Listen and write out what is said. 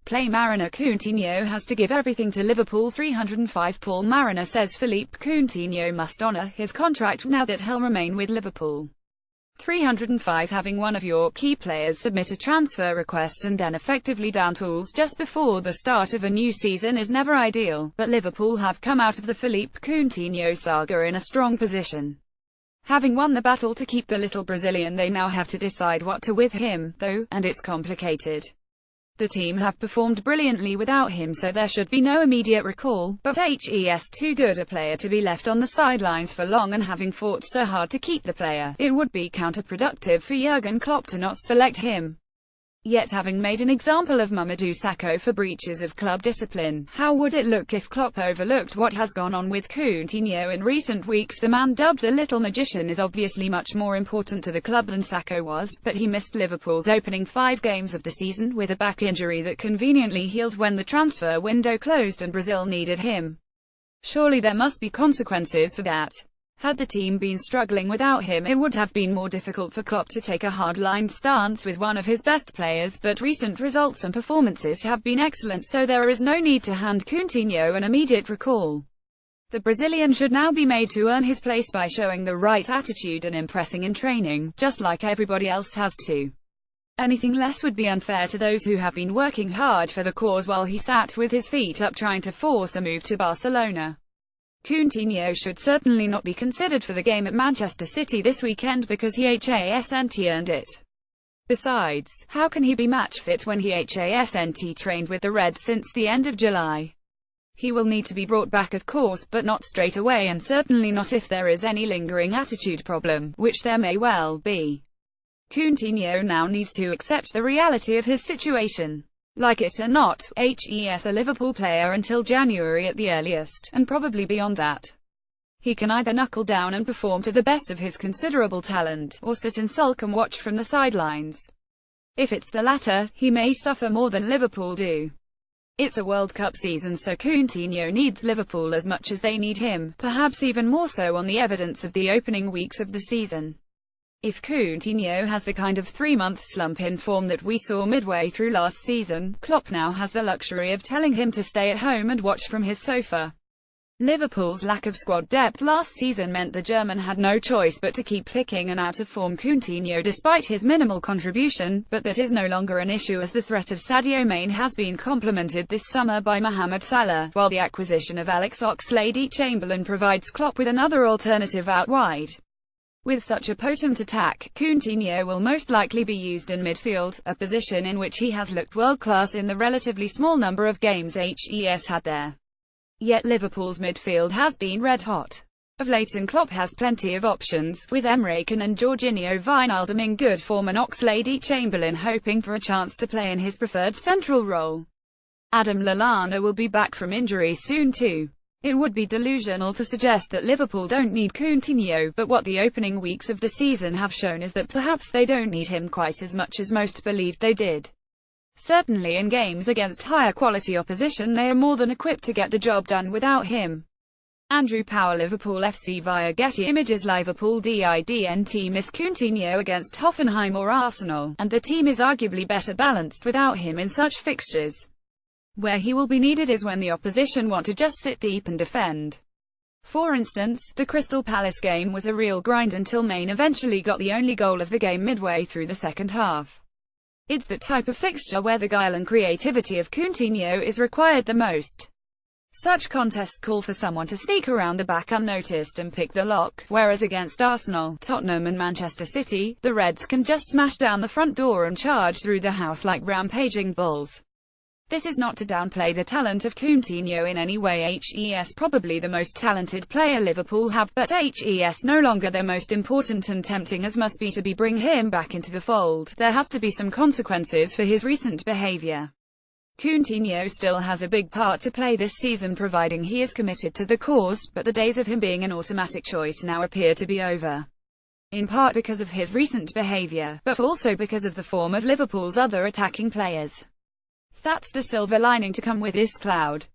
play Mariner. Coutinho has to give everything to Liverpool. 305 Paul Mariner says Philippe Coutinho must honour his contract now that he'll remain with Liverpool. 305 Having one of your key players submit a transfer request and then effectively down tools just before the start of a new season is never ideal, but Liverpool have come out of the Philippe Coutinho saga in a strong position. Having won the battle to keep the little Brazilian, they now have to decide what to with him, though, and it's complicated. The team have performed brilliantly without him, so there should be no immediate recall, but he's too good a player to be left on the sidelines for long, and having fought so hard to keep the player, it would be counterproductive for Jurgen Klopp to not select him. Yet having made an example of Mamadou Sakho for breaches of club discipline, how would it look if Klopp overlooked what has gone on with Coutinho in recent weeks? The man dubbed the Little Magician is obviously much more important to the club than Sakho was, but he missed Liverpool's opening 5 games of the season with a back injury that conveniently healed when the transfer window closed and Brazil needed him. Surely there must be consequences for that. Had the team been struggling without him, it would have been more difficult for Klopp to take a hard-line stance with one of his best players, but recent results and performances have been excellent, so there is no need to hand Coutinho an immediate recall. The Brazilian should now be made to earn his place by showing the right attitude and impressing in training, just like everybody else has to. Anything less would be unfair to those who have been working hard for the cause while he sat with his feet up trying to force a move to Barcelona. Coutinho should certainly not be considered for the game at Manchester City this weekend because he hasn't earned it. Besides, how can he be match fit when he hasn't trained with the Reds since the end of July? He will need to be brought back, of course, but not straight away, and certainly not if there is any lingering attitude problem, which there may well be. Coutinho now needs to accept the reality of his situation. Like it or not, he's a Liverpool player until January at the earliest, and probably beyond that. He can either knuckle down and perform to the best of his considerable talent, or sit and sulk and watch from the sidelines. If it's the latter, he may suffer more than Liverpool do. It's a World Cup season, so Coutinho needs Liverpool as much as they need him, perhaps even more so on the evidence of the opening weeks of the season. If Coutinho has the kind of 3-month slump in form that we saw midway through last season, Klopp now has the luxury of telling him to stay at home and watch from his sofa. Liverpool's lack of squad depth last season meant the German had no choice but to keep picking an out-of-form Coutinho despite his minimal contribution, but that is no longer an issue as the threat of Sadio Mane has been complemented this summer by Mohamed Salah, while the acquisition of Alex Oxlade-Chamberlain provides Klopp with another alternative out wide. With such a potent attack, Coutinho will most likely be used in midfield, a position in which he has looked world-class in the relatively small number of games he's had there. Yet Liverpool's midfield has been red-hot of late, and Klopp has plenty of options, with Emre Can and Jorginho Wijnaldum in good form and Oxlade-Chamberlain hoping for a chance to play in his preferred central role. Adam Lallana will be back from injury soon too. It would be delusional to suggest that Liverpool don't need Coutinho, but what the opening weeks of the season have shown is that perhaps they don't need him quite as much as most believed they did. Certainly in games against higher quality opposition they are more than equipped to get the job done without him. Andrew Power, Liverpool FC via Getty Images. Liverpool didn't miss Coutinho against Hoffenheim or Arsenal, and the team is arguably better balanced without him in such fixtures. Where he will be needed is when the opposition want to just sit deep and defend. For instance, the Crystal Palace game was a real grind until Mane eventually got the only goal of the game midway through the second half. It's that type of fixture where the guile and creativity of Coutinho is required the most. Such contests call for someone to sneak around the back unnoticed and pick the lock, whereas against Arsenal, Tottenham and Manchester City, the Reds can just smash down the front door and charge through the house like rampaging bulls. This is not to downplay the talent of Coutinho in any way. He's probably the most talented player Liverpool have, but he's no longer their most important, and tempting as must be to bring him back into the fold, there has to be some consequences for his recent behaviour. Coutinho still has a big part to play this season providing he is committed to the cause, but the days of him being an automatic choice now appear to be over. In part because of his recent behaviour, but also because of the form of Liverpool's other attacking players. That's the silver lining to come with this cloud.